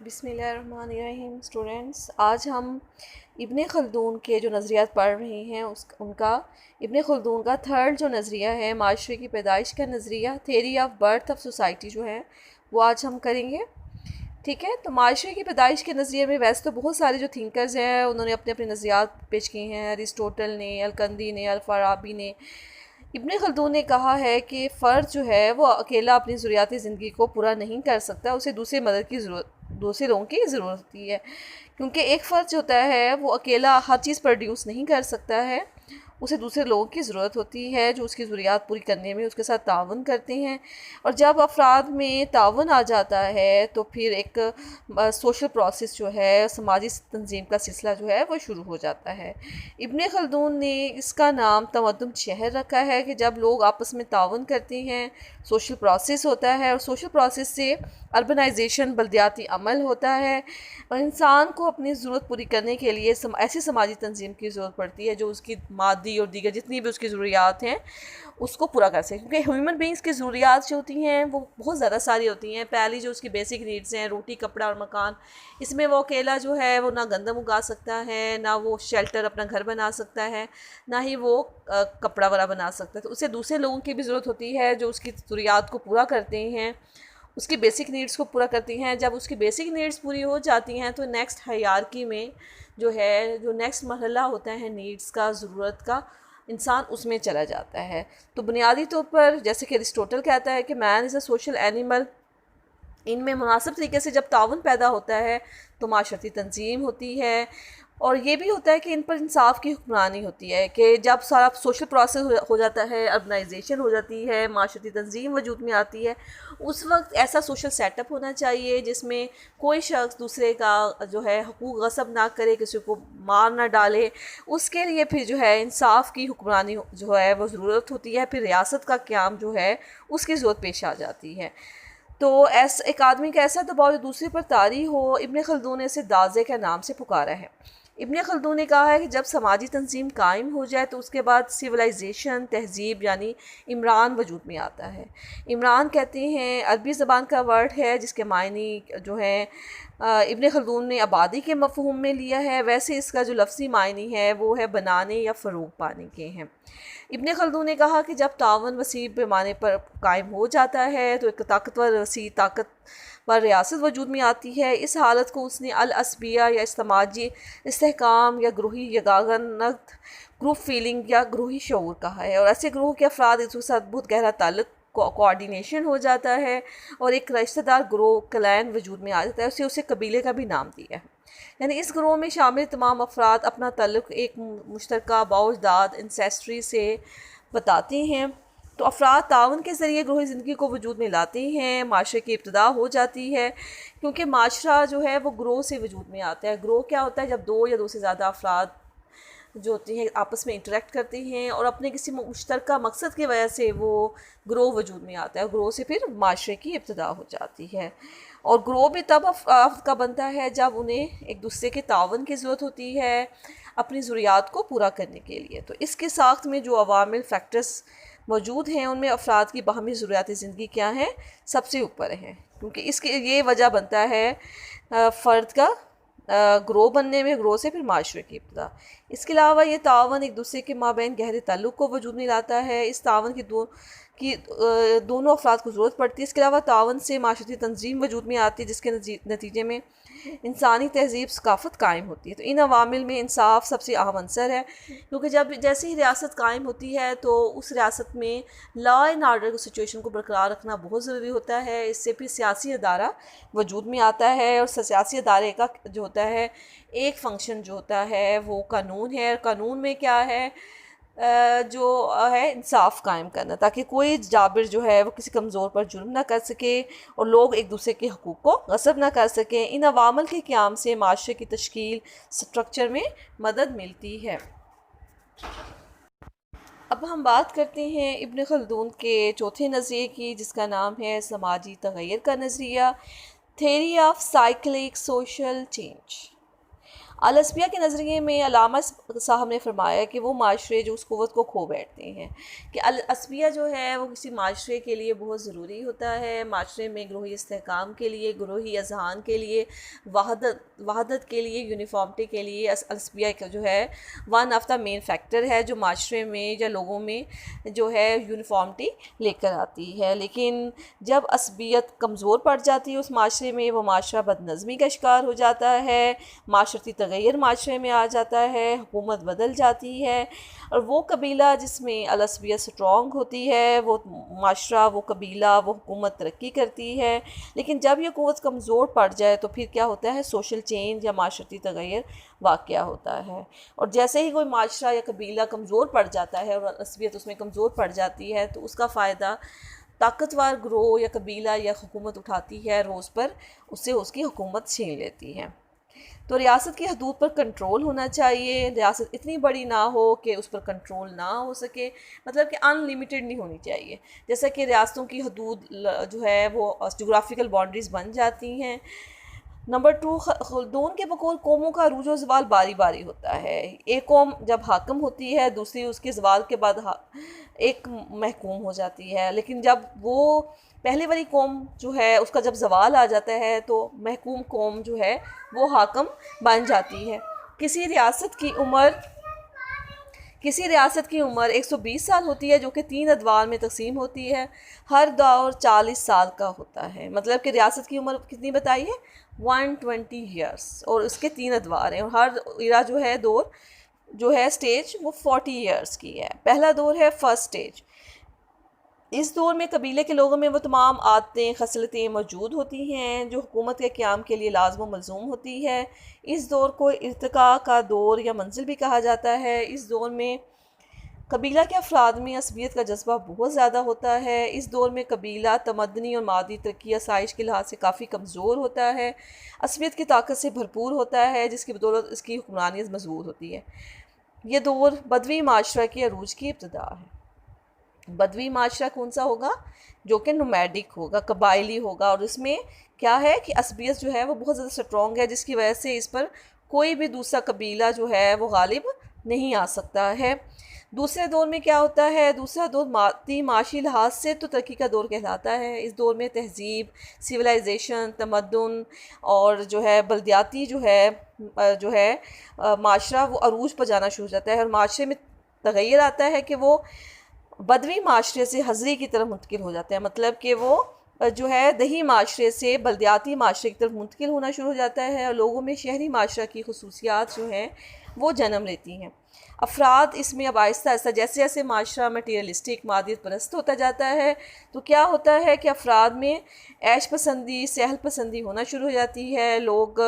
बिस्मिल्लाहिर्रहमानिर्रहीम। स्टूडेंट्स, आज हम इब्ने खल्दून के जो नज़रियात पढ़ रहे हैं उनका इब्ने खल्दून का थर्ड जो नज़रिया है, माशरे की पैदाइश का नज़रिया, theory of birth of society जो है वो आज हम करेंगे। ठीक है, तो माशरे की पैदाइश के नज़रिए में वैसे तो बहुत सारे जो थिंकर्स हैं उन्होंने अपने अपने नज़रियात पेश किए हैं। अरिस्टोटल ने, अलकंदी ने, अलफाराबी ने। इब्ने खल्दून ने कहा है कि फ़र्द जो है वो अकेला अपनी ज़रूरियाती ज़िंदगी को पूरा नहीं कर सकता, उसे दूसरे मदद की ज़रूरत दूसरे लोगों की ज़रूरत होती है। क्योंकि एक फ़र्द जो होता है वो अकेला हर चीज़ प्रोड्यूस नहीं कर सकता है, उसे दूसरे लोगों की ज़रूरत होती है जो उसकी ज़रूरियात पूरी करने में उसके साथ ताउन करते हैं। और जब अफराद में ताउन आ जाता है तो फिर एक सोशल प्रोसेस जो है, समाजी तंजीम का सिलसिला जो है वो शुरू हो जाता है। इब्ने खल्दून ने इसका नाम तमद्दुन शहर रखा है कि जब लोग आपस में ताउन करते हैं, सोशल प्रोसेस होता है, और सोशल प्रोसेस से अर्बनाइजेशन, बल्दियाती अमल होता है। और इंसान को अपनी ज़रूरत पूरी करने के लिए ऐसी समाजी तंजीम की ज़रूरत पड़ती है जो उसकी मादी और दीगर जितनी भी उसकी ज़रूरियात हैं उसको पूरा कर सके। क्योंकि ह्यूमन बींग्स की ज़रूरियात जो होती हैं वो बहुत ज़्यादा सारी होती हैं। पहली जो उसकी बेसिक नीड्स हैं, रोटी, कपड़ा और मकान, इसमें वो अकेला जो है वो ना गंदम उगा सकता है, ना वो शेल्टर अपना घर बना सकता है, ना ही वो कपड़ा वाला बना सकता है। तो उसे दूसरे लोगों की भी ज़रूरत होती है जो उसकी ज़रूरियात को पूरा करते हैं, उसकी बेसिक नीड्स को पूरा करती हैं। जब उसकी बेसिक नीड्स पूरी हो जाती हैं तो नेक्स्ट हायरार्की में जो नेक्स्ट मरहला होता है नीड्स का, ज़रूरत का, इंसान उसमें चला जाता है। तो बुनियादी तौर पर जैसे कि अरिस्टोटल कहता है कि man is a social animal. इनमें मुनासिब तरीके से जब ताउन पैदा होता है तो माशरती तंजीम होती है। और ये भी होता है कि इन पर इंसाफ की हुक्मरानी होती है कि जब सारा सोशल प्रोसेस हो जाता है, अर्बनाइजेशन हो जाती है, माशरती तंजीम वजूद में आती है, उस वक्त ऐसा सोशल सेटअप होना चाहिए जिसमें कोई शख्स दूसरे का जो है हकूक़ गसब ना करे, किसी को मार ना डाले। उसके लिए फिर जो है इंसाफ की हुक्मरानी जो है वो ज़रूरत होती है। फिर रियासत का क़याम जो है उसकी ज़रूरत पेश आ जाती है। तो ऐसा एक आदमी का ऐसा दबाव जो दूसरे पर तारी हो, इब्ने खल्दून ने इसे दाज़े के नाम से पुकारा है। इब्ने खल्दून ने कहा है कि जब समाजी तंजीम कायम हो जाए तो उसके बाद सिविलाइजेशन, तहजीब यानी इमरान वजूद में आता है। इमरान कहते हैं अरबी ज़बान का वर्ड है जिसके मायने जो है इब्ने खल्दून ने आबादी के मफ़हूम में लिया है। वैसे इसका जो लफ्ज़ी मायने है वो है बनाने या फ़रोग़ पाने के हैं। इब्ने खल्दून ने कहा कि जब तावन वसी पैमाने पर कायम हो जाता है तो एक ताकतवर वसी ताकतवर रियासत वजूद में आती है। इस हालत को उसने अल असबिया या समाजी इस्तेहकाम या ग्रोही यगानत, ग्रुप फीलिंग या ग्रोही शऊर कहा है। और ऐसे ग्रोह के अफराद एक दूसरे के साथ बहुत गहरा ताल्लुक, कोऑर्डिनेशन हो जाता है और एक रिश्तेदार ग्रोह, क्लैन वजूद में आ जाता है। उसे कबीले का भी नाम दिया है। यानी इस ग्रोह में शामिल तमाम अफराद अपना ताल्लुक एक मुश्तरका बाउजदाद इंसेस्ट्री से बताते हैं। तो अफराद ताउन के ज़रिए ग्रोह ज़िंदगी को वजूद में लाते हैं, माशरे की इब्तिदा हो जाती है। क्योंकि माशरा जो है वो ग्रोह से वजूद में आता है। ग्रोह क्या होता है? जब दो या दो से ज़्यादा अफराद जो होती हैं आपस में इंटरेक्ट करते हैं और अपने किसी मुश्तरका मकसद की वजह से वो ग्रोह वजूद में आता है। ग्रोह से फिर माशरे की इब्तिदा हो जाती है। और ग्रोह भी तब अफराद का बनता है जब उन्हें एक दूसरे के तावन की ज़रूरत होती है अपनी ज़रूरियात को पूरा करने के लिए। तो इसके साथ में जो अवामिल फैक्टर्स मौजूद हैं उनमें अफराद की बाहमी ज़रूरियात ज़िंदगी क्या हैं, सबसे ऊपर हैं। क्योंकि इसके ये वजह बनता है फ़र्द का ग्रोह बनने में, ग्रोह से फिर माशरे की इब्तिदा। इसके अलावा ये तावन एक दूसरे के माबैन गहरे ताल्लुक़ को वजूद में लाता है। इस तावन की दोनों अफराद को ज़रूरत पड़ती है। इसके अलावा तावन से माशरती तंजीम वजूद में आती है जिसके नतीजे में इंसानी तहजीब सकाफ़त कायम होती है। तो इन अवामिल में इंसाफ सबसे अहम अंसर है। क्योंकि जब जैसे ही रियासत कायम होती है तो उस रियासत में लॉ एंड आर्डर की सिचुएशन को बरकरार रखना बहुत ज़रूरी होता है। इससे फिर सियासी अदारा वजूद में आता है और सियासी अदारे का जो होता है एक फ़ंक्शन जो होता है वो कानून है। और कानून में क्या है, जो है इंसाफ कायम करना, ताकि कोई जाबिर जो है वो किसी कमज़ोर पर जुर्म ना कर सके और लोग एक दूसरे के हकूक़ को गसब ना कर सकें। इन अवामल के क़याम से माशरे की तश्कील, स्ट्रक्चर में मदद मिलती है। अब हम बात करते हैं इब्ने खल्दून के चौथे नज़रिए की जिसका नाम है समाजी तग़य्युर का नज़रिया, theory of cyclic social change. अलअस्बिया के नज़रिए में अल्लामा साहब ने फरमाया कि वो माशरे जो उस क़ुव्वत को खो बैठते हैं, कि अलअस्बिया जो है वो किसी माशरे के लिए बहुत ज़रूरी होता है। माशरे में ग्रोही इस्तेहकाम के लिए, ग्रोही अज़हान के लिए, वहादत के लिए, यूनिफॉर्मिटी के लिए अलअस्बिया का जो है one of the main factor है जो माशरे में या लोगों में जो है यूनिफॉर्मिटी लेकर आती है। लेकिन जब असबियत कमज़ोर पड़ जाती है उस माशरे में, वो माशरा बदनज़मी का शिकार हो जाता है, माशरती तग़य्युर माशरे में आ जाता है, हुकूमत बदल जाती है, और वो कबीला जिसमें अलअस्बियत स्ट्रॉन्ग होती है, वो माशरा, वो कबीला, वो हुकूमत तरक्की करती है। लेकिन जब ये क़ुव्वत कमज़ोर पड़ जाए तो फिर क्या होता है, सोशल चेंज या माशरती तग़य्युर वाक़या होता है। और जैसे ही कोई माशरा या कबीला कमज़ोर पड़ जाता है और अलअस्बियत उसमें कमज़ोर पड़ जाती है तो उसका फ़ायदा ताकतवर ग्रोह या कबीला या हुकूमत उठाती है, रोज़ पर उससे उसकी हुकूमत छीन लेती है। तो रियासत की हदूद पर कंट्रोल होना चाहिए। रियासत इतनी बड़ी ना हो कि उस पर कंट्रोल ना हो सके, मतलब कि अनलिमिटेड नहीं होनी चाहिए। जैसा कि रियासतों की हदूद जो है वो जोग्राफिकल बाउंड्रीज़ बन जाती हैं। नंबर 2, खल्दून के बकौल कौमों का अरूज व ज़वाल बारी बारी होता है। एक कौम जब हाकम होती है, दूसरी उसके ज़वाल के बाद एक महकूम हो जाती है। लेकिन जब वो पहले वाली कौम जो है उसका जब ज़वाल आ जाता है तो महकूम कौम जो है वो हाकम बन जाती है। किसी रियासत की उम्र 120 साल होती है, जो कि 3 अदवार में तकसीम होती है। हर दौर 40 साल का होता है, मतलब कि रियासत की उम्र कितनी बताई है, 120 ईयर्स, और उसके 3 अदवार हैं। और हर इरा जो है दौर जो है स्टेज वो 40 ईयर्स की है। पहला दौर है फर्स्ट स्टेज। इस दौर में कबीले के लोगों में वो तमाम आदतें, खसलतें मौजूद होती हैं जो हुकूमत के क़याम के लिए लाज़िम व मलज़ूम होती है। इस दौर को इर्तिका का दौर या मंजिल भी कहा जाता है। इस दौर में कबीला के अफराद में असबियत का जज्बा बहुत ज़्यादा होता है। इस दौर में कबीला तमद्दनी और मादी तरक्की आसाइश के लिहाज से काफ़ी कमज़ोर होता है, असबियत की ताकत से भरपूर होता है, जिसकी बदौलत इसकी हुक्मरानियत मजबूत होती है। ये दौर बदवी माशरा के अरूज की इब्तिदा है। बदवी माशरा कौन सा होगा, जो कि नोमैडिक होगा, कबायली होगा, और इसमें क्या है कि असबियत जो है वो बहुत ज़्यादा स्ट्रॉन्ग है, जिसकी वजह से इस पर कोई भी दूसरा कबीला जो है वो गालिब नहीं आ सकता है। दूसरे दौर में क्या होता है, दूसरा दौर मादी माशी लिहाज से तो तरक्की का दौर कहलाता है। इस दौर में तहज़ीब, सिविलाइजेशन, तमद्दुन और जो है बल्दियाती जो है माशरा वो अरूज पर जाना शुरू हो जाता है, और माशरे में तग़य्युर आता है कि वो बदवी माशरे से हज़री की तरफ मुंतकिल हो जाता है, मतलब कि वो जो है दही माशरे से बल्दियाती माशरे की तरफ मुंतकिल होना शुरू हो जाता है, और लोगों में शहरी माशरा की खसूसियात जो हैं वो जन्म लेती हैं। अफराद इसमें अब आहिस्ता आहिस्ता जैसे जैसे माशरा मटीरियलिस्टिक, मादियत परस्त होता जाता है, तो क्या होता है कि अफराद में ऐश पसंदी, सहल पसंदी होना शुरू हो जाती है। लोग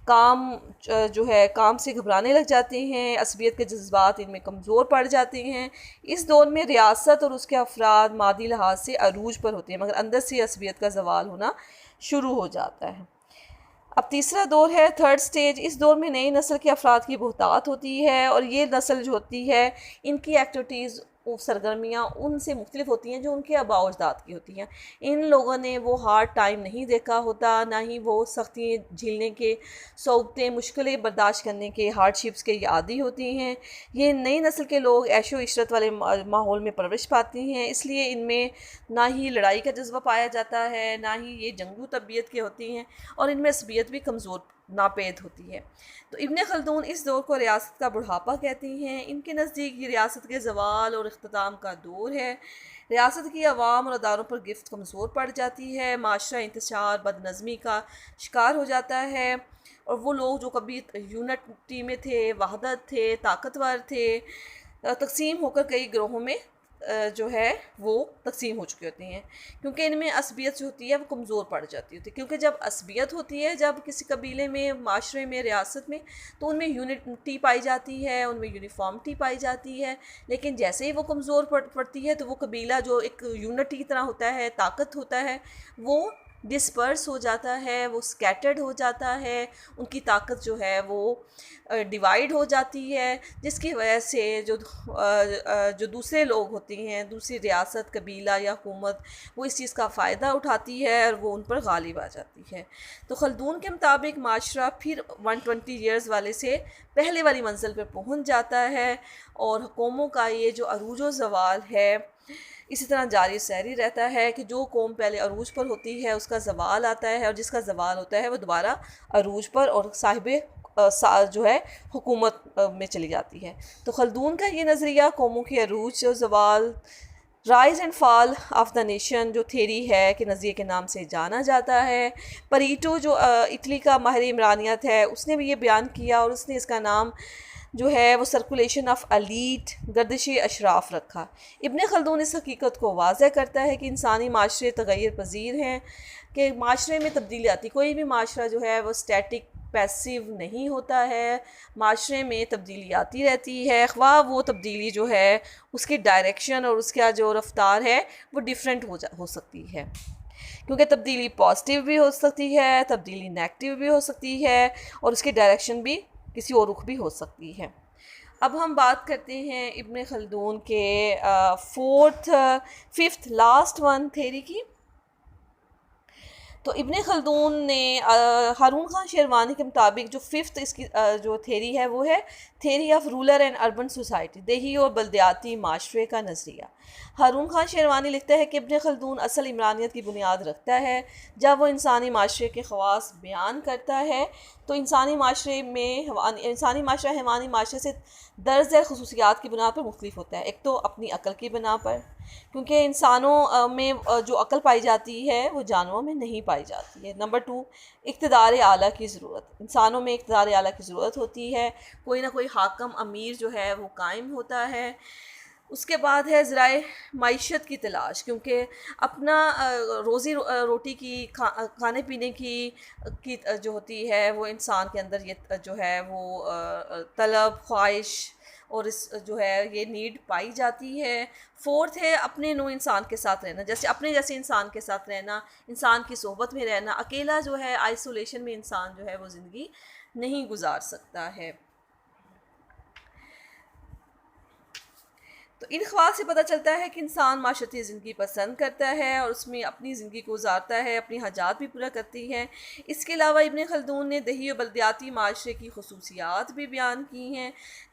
काम से घबराने लग जाते हैं, असबियत के जज्बात इनमें कमज़ोर पड़ जाते हैं। इस दौर में रियासत और उसके अफराद मादी लिहाज से अरूज पर होते हैं, मगर अंदर से असबियत का ज़वाल होना शुरू हो जाता है। अब तीसरा दौर है थर्ड स्टेज। इस दौर में नई नस्ल के अफराद की बहुतात होती है, और ये नस्ल जो होती है इनकी एक्टिविटीज़ सरगर्मियाँ उनसे मुख्तलिफ होती हैं जो उनके आबा व अजदाद की होती हैं। इन लोगों ने वो हार्ड टाइम नहीं देखा होता, ना ही वो सख्ती झेलने के, सोबतें मुश्किलें बर्दाश्त करने के, हार्डशिप्स के आदी होती हैं। ये नई नस्ल के लोग ऐशो इशरत वाले माहौल में परवरिश पाती हैं, इसलिए इनमें ना ही लड़ाई का जज्बा पाया जाता है, ना ही ये जंगजू तबीयत की होती हैं, और इनमें असबियत भी कमज़ोर नापेद होती है। तो इब्ने खल्दून इस दौर को रियासत का बुढ़ापा कहते हैं। इनके नज़दीक ये रियासत के ज़वाल और इख्तिताम का दौर है। रियासत की अवाम और अदारों पर गिरफ्त कमज़ोर पड़ जाती है, माशरा इंतशार, बदनज़मी का शिकार हो जाता है, और वो लोग जो कभी यूनिटी में थे, वहदत थे, ताकतवर थे, तकसीम होकर कई ग्रोहों में जो है वो तकसीम हो चुकी होती हैं, क्योंकि इनमें असबियत जो होती है वो कमज़ोर पड़ जाती होती है। क्योंकि जब असबियत होती है, जब किसी कबीले में, माशरे में, रियासत में, तो उनमें यूनिटी पाई जाती है, उनमें यूनिफॉर्मिटी पाई जाती है। लेकिन जैसे ही वो कमज़ोर पड़ती है तो वो कबीला जो एक यूनिटी की तरह होता है, ताकत होता है, वो डिस्पर्स हो जाता है, वो स्कैटर्ड हो जाता है, उनकी ताकत जो है वो डिवाइड हो जाती है, जिसकी वजह से जो दूसरे लोग होते हैं, दूसरी रियासत, कबीला या हुकूमत, वो इस चीज़ का फ़ायदा उठाती है और वो उन पर गालिब आ जाती है। तो खल्दून के मुताबिक माशरा फिर 120 ईयर्स वाले से पहले वाली मंजिल पर पहुंच जाता है और हुकूमों का ये जो अरूज व ज़वाल है इसी तरह जारी सैरी रहता है कि जो कौम पहले अरूज पर होती है उसका ज़वाल आता है और जिसका ज़वाल होता है वो दोबारा अरूज पर और साहिब जो है हुकूमत में चली जाती है। तो खल्दून का ये नज़रिया कौमों के अरूज और ज़वाल, rise and fall of the nation जो थेरी है कि नज़रिए के नाम से जाना जाता है। परीटो जो इटली का माहिर इमरानियत है उसने भी ये बयान किया और उसने इसका नाम जो है वो सर्कुलेशन ऑफ अलीट गर्दिश अशराफ रखा। इब्न खल्दून इस हकीकत को वाज़ह करता है कि इंसानी माशरे तग़य्युर पज़ीर हैं, कि माशरे में तब्दीली आती, कोई भी माशरा जो है वो स्टैटिक पैसिव नहीं होता है, माशरे में तब्दीली आती रहती है, ख्वाह वो तब्दीली जो है उसकी डायरेक्शन और उसका जो रफ्तार है वो डिफरेंट हो सकती है, क्योंकि तब्दीली पॉजिटिव भी हो सकती है, तब्दीली नेगेटिव भी हो सकती है और उसकी डायरेक्शन भी किसी और रुख भी हो सकती है। अब हम बात करते हैं इब्न खल्दून के फिफ्थ लास्ट वन थेरी की। तो इब्न खल्दून ने हारून खान शेरवानी के मुताबिक जो फिफ्थ इसकी जो थेरी है वो है theory of rural and urban society, देही और बल्दियाती माशरे का नज़रिया। हारून खान शेरवानी लिखता है कि इब्न खल्दून असल इमरानियत की बुनियाद रखता है जब वो इंसानी माशरे के ख़वास बयान करता है। तो इंसानी माशरे में इंसानी माशरा हैवानी माशरे से दर्ज खसूसियात की बुनियाद पर मुख्तलिफ होता है। एक तो अपनी अक्ल की बिना पर, क्योंकि इंसानों में जो अक्ल पाई जाती है वो जानवरों में नहीं पाई जाती है। नंबर 2, इक़्तिदार आला की ज़रूरत, इंसानों में इक़्तिदार आला की ज़रूरत होती है, कोई ना कोई हाकम अमीर जो है वो कायम होता है। उसके बाद है ज़राए मईशत की तलाश, क्योंकि अपना रोज़ी रोटी की खाने पीने की जो होती है वो इंसान के अंदर ये जो है वो तलब, ख्वाहिश और इस जो है ये नीड पाई जाती है। फोर्थ है अपने नो इंसान के साथ रहना, जैसे अपने जैसे इंसान के साथ रहना, इंसान की सोहबत में रहना। अकेला जो है आइसोलेशन में इंसान जो है वो ज़िंदगी नहीं गुजार सकता है। तो इन ख्वाल से पता चलता है कि इंसान माशरती ज़िंदगी पसंद करता है और उसमें अपनी ज़िंदगी को गुजारता है, अपनी हाजात भी पूरा करती है। इसके अलावा इब्न खल्दून ने दही और बल्दियाती माशरे की खसूसियात भी बयान की हैं।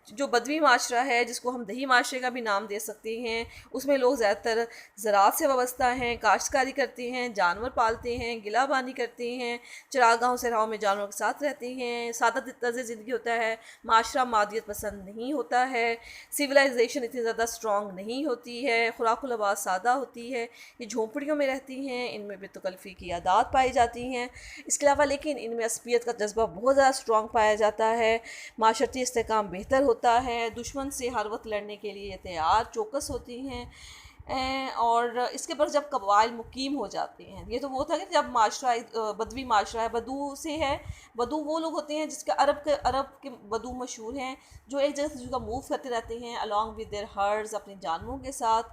जो बदवी माशरा है, जिसको हम दही माशरे का भी नाम दे सकते हैं, उसमें लोग ज़्यादातर ज़राअत से वाबस्ता हैं, काश्तकारी करते हैं, जानवर पालते हैं, गिलाबानी करते हैं, चरागाहों सहराओं में जानवरों के साथ रहते हैं, सादा तर्ज़ ज़िंदगी होता है, माशरा मादियत पसंद नहीं होता है, सिविलाइजेशन इतनी ज़्यादा स्ट्रॉन्ग नहीं होती है, खुराक लिबास सादा होती है, ये झोंपड़ियों में रहती हैं, इनमें बेतकल्फ़ी की आदात पाई जाती हैं। इसके अलावा लेकिन इनमें असबियत का जज्बा बहुत ज़्यादा स्ट्रॉन्ग पाया जाता है, माशरती इस्तेहकाम बेहतर होता है, दुश्मन से हर वक्त लड़ने के लिए तैयार चौकस होती हैं। और इसके बाद जब कबाइल मुकीम हो जाते हैं, ये तो वो था कि जब माशरा बदवी माशरा है, बदू से है, बदू वो लोग होते हैं जिसके अरब के बदू मशहूर हैं, जो एक जगह से दूसरी जगह मूव करते रहते हैं अलॉन्ग विद देयर हर्ड्स, अपने जानवरों के साथ।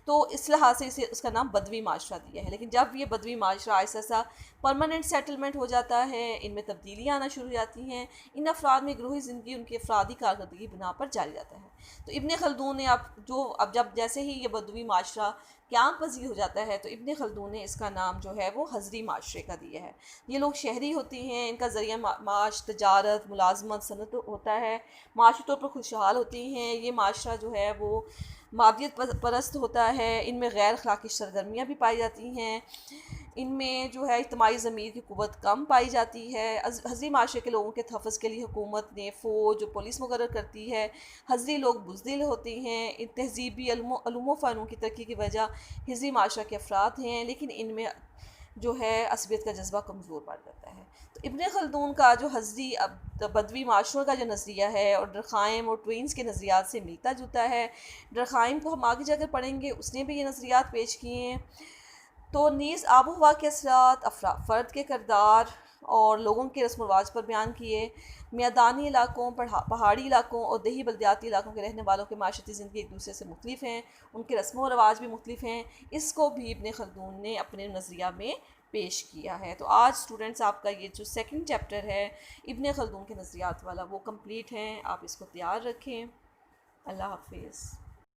तो इस लिहाज से इसे उसका नाम बदवी माशरा दिया है। लेकिन जब ये बदवी माशरा ऐसा ऐसा परमानेंट सेटलमेंट हो जाता है, इनमें तब्दीलियाँ आना शुरू हो जाती हैं, इन अफराद में ग्रोही ज़िंदगी उनकी अफरादी कारकर्दगी बिना पर जारी रहता है। तो इब्न खल्दून ने अब जब जैसे ही ये बदवी माशरा क़याम पज़ीर हो जाता है, तो इब्न खल्दून ने इसका नाम जो है वो हज़री माशरे का दिया है। ये लोग शहरी होते हैं, इनका ज़रिया माश तजारत, मुलाजमत, सनत होता है, माशी तौर पर खुशहाल होती हैं। ये माशरा जो है वो मादियत परस्त होता है, इनमें गैर अखलाकी सरगर्मियाँ भी पाई जाती हैं, इनमें जो है इज्तिमाई ज़मीर की क़ुव्वत कम पाई जाती है। हज़री माशरे के लोगों के तहफ़्फ़ुज़ के लिए हुकूमत ने फ़ौज और पुलिस मुकर्रर करती है। हज़री लोग बुज़दिल होते हैं, इन तहज़ीबी अलूम फ़नों की तरक्की की वजह हज़री माशरा के अफराद हैं, लेकिन इनमें जो है असबियत का जज्बा कमज़ोर पड़ जाता है। तो इब्न खल्दून का जो हज़री बदवी माशरों का जो नज़रिया है और डरखाइम और ट्विन्स के नज़रियात से मिलता जुलता है। डरखाइम को हम आगे जाकर पढ़ेंगे, उसने भी ये नज़रियात पेश किए हैं। तो नीज़ आबो हवा के असरात, फ़र्द के किरदार और लोगों के रस्म व रिवाज पर बयान किए। मैदानी इलाकों, पहाड़ी इलाकों और देही बल्दियाती इलाकों के रहने वालों के माशरती ज़िंदगी एक दूसरे से मुख्तलिफ हैं, उनके रस्म व रिवाज भी मुख्तलिफ हैं। इसको भी इब्न खल्दून ने अपने नज़रिया में पेश किया है। तो आज स्टूडेंट्स आपका ये जो सेकंड चैप्टर है इब्ने खल्दून के नज़रियात वाला वो कंप्लीट हैं। आप इसको तैयार रखें। अल्लाह हाफिज़।